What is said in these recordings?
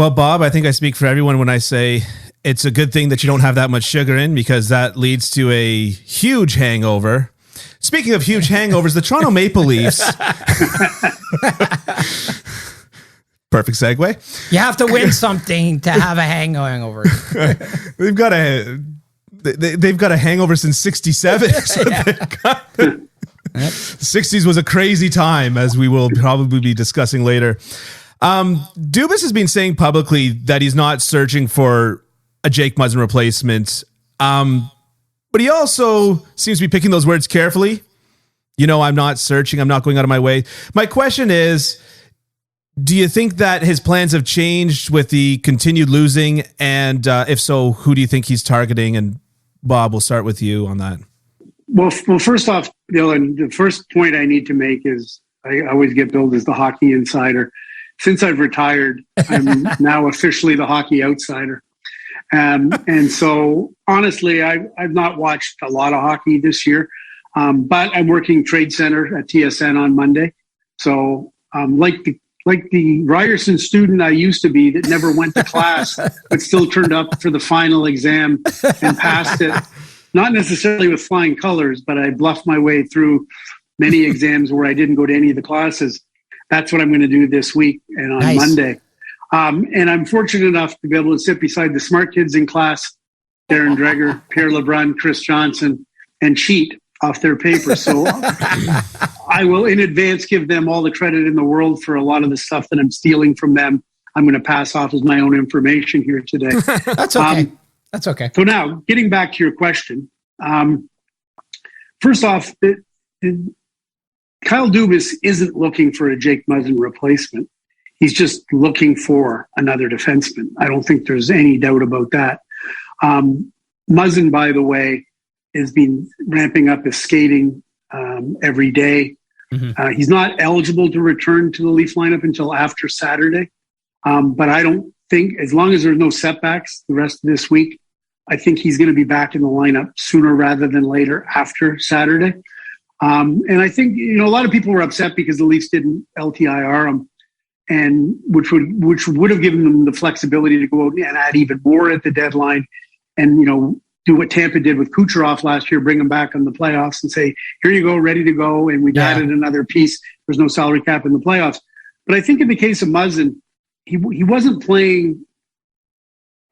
Well, Bob, I think I speak for everyone when I say it's a good thing that you don't have that much sugar in, because that leads to a huge hangover. Speaking of huge hangovers, the Toronto Maple Leafs. Perfect segue. You have to win something to have a hangover. They've got a hangover since '67. So the 60s was a crazy time, as we will probably be discussing later. Dubas has been saying publicly that he's not searching for a Jake Muzzin replacement. But he also seems to be picking those words carefully. I'm not searching. I'm not going out of my way. My question is, do you think that his plans have changed with the continued losing? And if so, who do you think he's targeting? And Bob, we'll start with you on that. Well, first off, Dylan, the first point I need to make is I always get billed as the hockey insider. Since I've retired, I'm now officially the hockey outsider. And so, honestly, I've not watched a lot of hockey this year, but I'm working Trade Center at TSN on Monday. So, like the Ryerson student I used to be that never went to class, but still turned up for the final exam and passed it, not necessarily with flying colors, but I bluffed my way through many exams where I didn't go to any of the classes. That's what I'm going to do this week and on Monday. And I'm fortunate enough to be able to sit beside the smart kids in class, Darren Dreger, Pierre Lebrun, Chris Johnson, and cheat off their paper. So I will in advance give them all the credit in the world for a lot of the stuff that I'm stealing from them. I'm going to pass off as my own information here today. That's okay. That's okay. So now, getting back to your question. First off, Kyle Dubas isn't looking for a Jake Muzzin replacement. He's just looking for another defenseman. I don't think there's any doubt about that. Muzzin, by the way, has been ramping up his skating every day. Mm-hmm. He's not eligible to return to the Leaf lineup until after Saturday. But I don't think, as long as there's no setbacks the rest of this week, I think he's going to be back in the lineup sooner rather than later after Saturday. And I think, a lot of people were upset because the Leafs didn't LTIR him, and which would have given them the flexibility to go out and add even more at the deadline and, do what Tampa did with Kucherov last year, bring him back on the playoffs and say, here you go, ready to go. And we've added another piece. There's no salary cap in the playoffs. But I think in the case of Muzzin, he wasn't playing,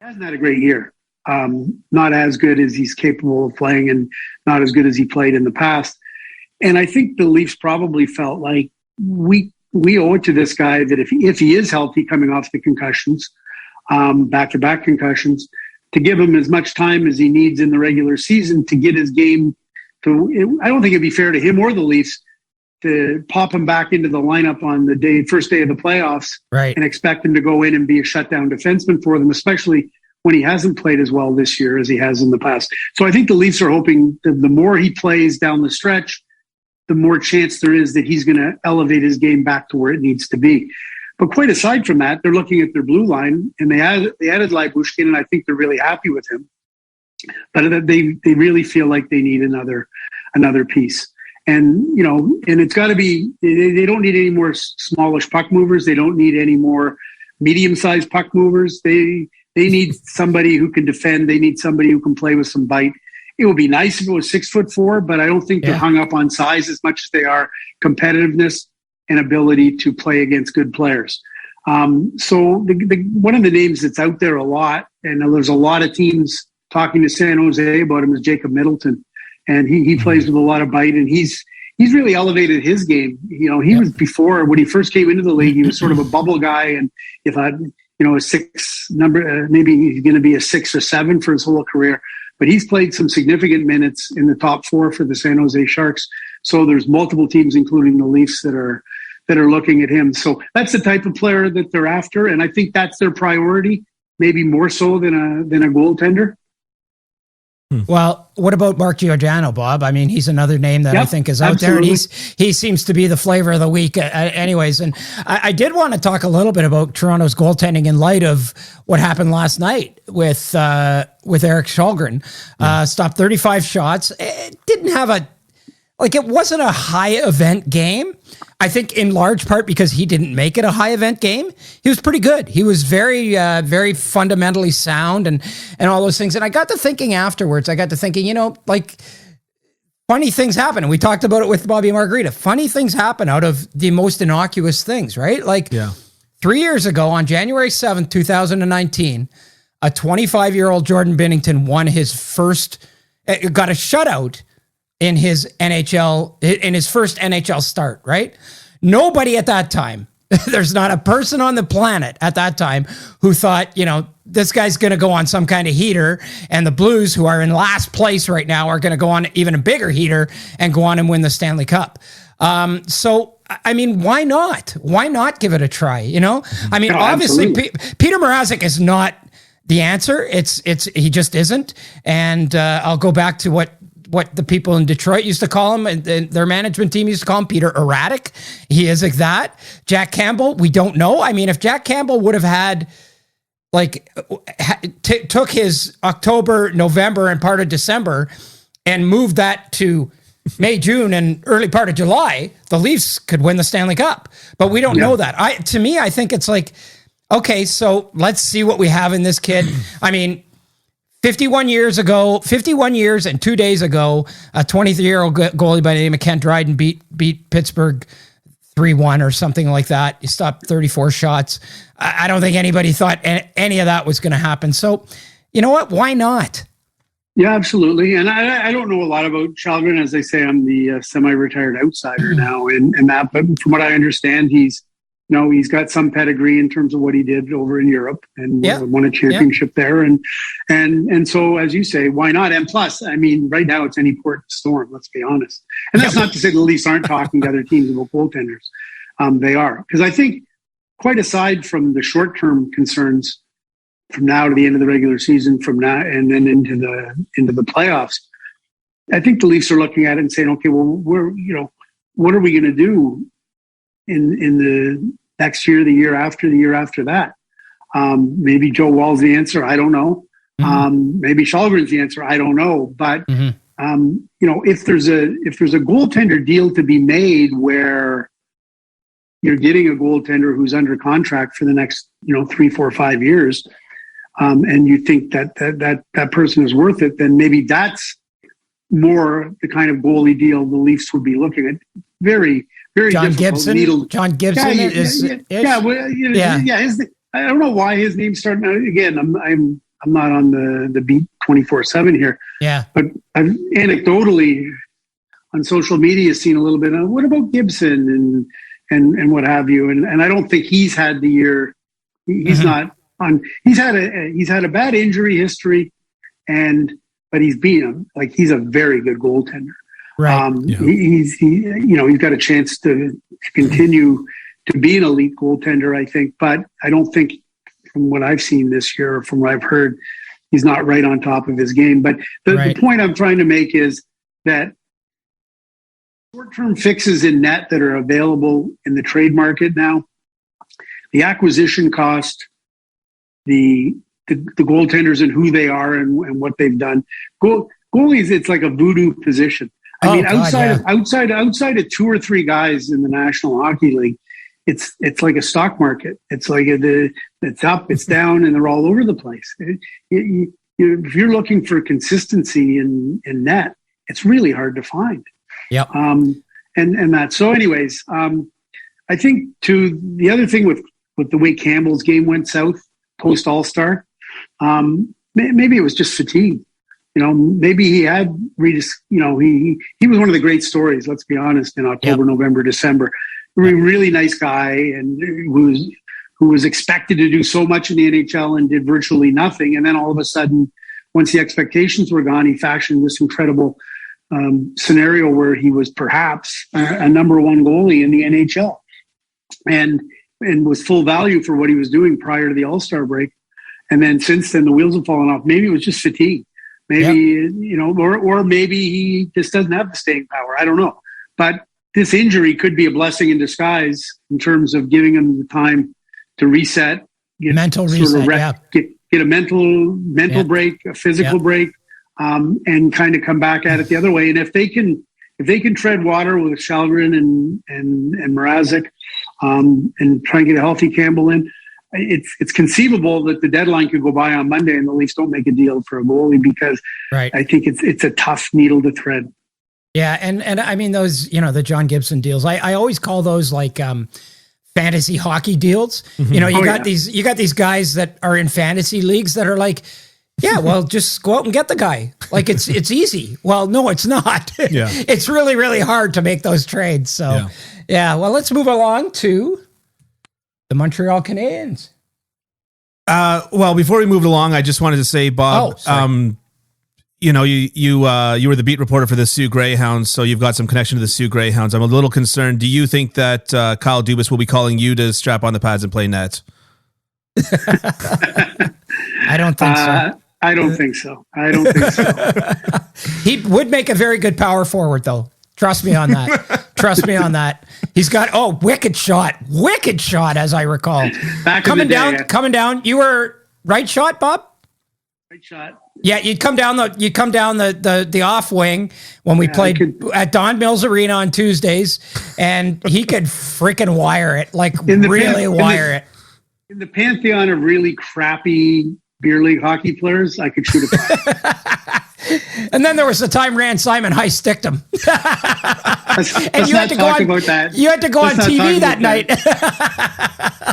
he hasn't had a great year. Not as good as he's capable of playing and not as good as he played in the past. And I think the Leafs probably felt like we owe it to this guy that if he is healthy coming off the concussions, back-to-back concussions, to give him as much time as he needs in the regular season to get his game to. I don't think it'd be fair to him or the Leafs to pop him back into the lineup on the first day of the playoffs, right, and expect him to go in and be a shutdown defenseman for them, especially when he hasn't played as well this year as he has in the past. So I think the Leafs are hoping that the more he plays down the stretch, the more chance there is that he's going to elevate his game back to where it needs to be. But quite aside from that, they're looking at their blue line, and they added Lyubushkin, and I think they're really happy with him. But they really feel like they need another piece. And, and it's got to be, they don't need any more smallish puck movers. They don't need any more medium-sized puck movers. They need somebody who can defend. They need somebody who can play with some bite. It would be nice if it was 6'4", but I don't think they're hung up on size as much as they are competitiveness and ability to play against good players. So one of the names that's out there a lot, and there's a lot of teams talking to San Jose about him, is Jacob Middleton. And he plays with a lot of bite, and he's really elevated his game. He was before, when he first came into the league, he was sort of a bubble guy, and if a 6 number, maybe he's going to be a 6 or 7 for his whole career. But he's played some significant minutes in the top 4 for the San Jose Sharks. So there's multiple teams, including the Leafs, that are looking at him. So that's the type of player that they're after, and I think that's their priority, maybe more so than a goaltender. Well, what about Mark Giordano, Bob? I mean, he's another name that I think is out there, and he seems to be the flavor of the week anyways. And I did want to talk a little bit about Toronto's goaltending in light of what happened last night with Erik Källgren. Stopped 35 shots. It didn't have it wasn't a high event game, I think in large part because he didn't make it a high event game, he was pretty good. He was very, very fundamentally sound and all those things. And I got to thinking afterwards, funny things happen. And we talked about it with Bobby Margarita. Funny things happen out of the most innocuous things, right? 3 years ago on January 7th, 2019, a 25-year-old Jordan Binnington got a shutout in his first NHL start, right? Nobody at that time, there's not a person on the planet at that time who thought, this guy's going to go on some kind of heater, and the Blues, who are in last place right now, are going to go on even a bigger heater and go on and win the Stanley Cup. So, I mean, why not? Why not give it a try? I mean, obviously, Peter Mrazek is not the answer. He just isn't. And I'll go back to what the people in Detroit used to call him, and their management team used to call him Peter Erratic. He is like that. Jack Campbell, we don't know. I mean, if Jack Campbell would have had took his October, November, and part of December and moved that to May, June, and early part of July, the Leafs could win the Stanley Cup. But we don't know that. To me, I think it's like, okay, so let's see what we have in this kid. I mean, 51 years and 2 days ago, a 23-year-old goalie by the name of Kent Dryden beat Pittsburgh 3-1 or something like that. You stopped 34 shots. I don't think anybody thought any of that was going to happen. So, you know what? Why not? Yeah, absolutely. And I don't know a lot about Shalgren. As they say, I'm the semi-retired outsider now and that. But from what I understand, he's got some pedigree in terms of what he did over in Europe and won a championship there. And so, as you say, why not? And plus, I mean, right now it's any port in storm, let's be honest. And that's not to say the Leafs aren't talking to other teams about goaltenders. They are. Because I think, quite aside from the short-term concerns from now to the end of the regular season, from now and then into the playoffs, I think the Leafs are looking at it and saying, okay, well, what are we going to do in the next year, the year after that? Maybe Joe Wall's the answer. I don't know. Maybe Shalgren's the answer. I don't know. But if there's a goaltender deal to be made where you're getting a goaltender who's under contract for the next 3, 4, 5 years, and you think that person is worth it, then maybe that's more the kind of goalie deal the Leafs would be looking at. Very, very John difficult. Gibson. John Gibson I don't know why his name's starting out again. I'm not on the beat 24/7 here. Yeah, but I've anecdotally on social media seen a little bit of what about Gibson and what have you. And I don't think he's had the year. He's not on. He's had a bad injury history, but he's a very good goaltender. Right. He's got a chance to continue to be an elite goaltender, I think. But I don't think, from what I've seen this year, or from what I've heard, he's not right on top of his game. But the point I'm trying to make is that short-term fixes in net that are available in the trade market now, the acquisition cost, the goaltenders and who they are and what they've done. Goalies, it's like a voodoo position. I mean, outside of 2 or 3 guys in the National Hockey League, it's like a stock market. It's like it's up, it's down, and they're all over the place. If you're looking for consistency in net, it's really hard to find. Yeah. And that. So, anyways, I think the other thing with the way Campbell's game went south post All-Star, maybe it was just fatigue. Maybe he had he was one of the great stories, let's be honest, in October, November, December. Really nice guy, and who was expected to do so much in the NHL and did virtually nothing. And then all of a sudden, once the expectations were gone, he fashioned this incredible scenario where he was perhaps a number 1 goalie in the NHL and was full value for what he was doing prior to the All-Star break. And then since then, the wheels have fallen off. Maybe it was just fatigue. Maybe, or maybe he just doesn't have the staying power. I don't know. But this injury could be a blessing in disguise in terms of giving him the time to reset, get a mental break, a physical break, and kind of come back at it the other way. And if they can if they can tread water with Shalgren and Mrazek, and try and get a healthy Campbell in, it's conceivable that the deadline could go by on Monday and the Leafs don't make a deal for a goalie, because I think it's a tough needle to thread. Yeah, and I mean those, the John Gibson deals. I always call those like fantasy hockey deals. Mm-hmm. You got these guys that are in fantasy leagues that are like, yeah, well, just go out and get the guy. Like it's easy. Well, no, it's not. Yeah. It's really, really hard to make those trades. So yeah. Well, let's move along to the Montreal Canadiens. Well, before we move along, I just wanted to say, Bob, you were the beat reporter for the Sioux Greyhounds, so you've got some connection to the Sioux Greyhounds. I'm a little concerned. Do you think that Kyle Dubas will be calling you to strap on the pads and play net? I don't think so. I don't think so. He would make a very good power forward, though. Trust me on that. He's got wicked shot, as I recall. Coming down. You were right shot, Bob. Right shot. Yeah, you'd come down the off wing when we played at Don Mills Arena on Tuesdays, and he could freaking wire it, wire it. In the pantheon of really crappy beer league hockey players, I could shoot a puck. And then there was the time Rand Simon high sticked him. And you had to go about that. You had to go on TV that night.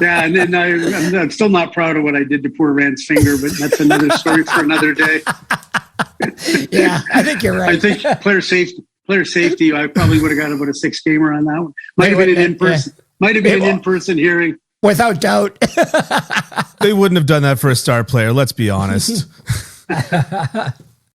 Yeah, and then I'm still not proud of what I did to poor Rand's finger, but that's another story for another day. Yeah, I think you're right. I think player safety, I probably would have got about a 6-gamer on that one. Might have been an in-person hearing. Without doubt. They wouldn't have done that for a star player, let's be honest.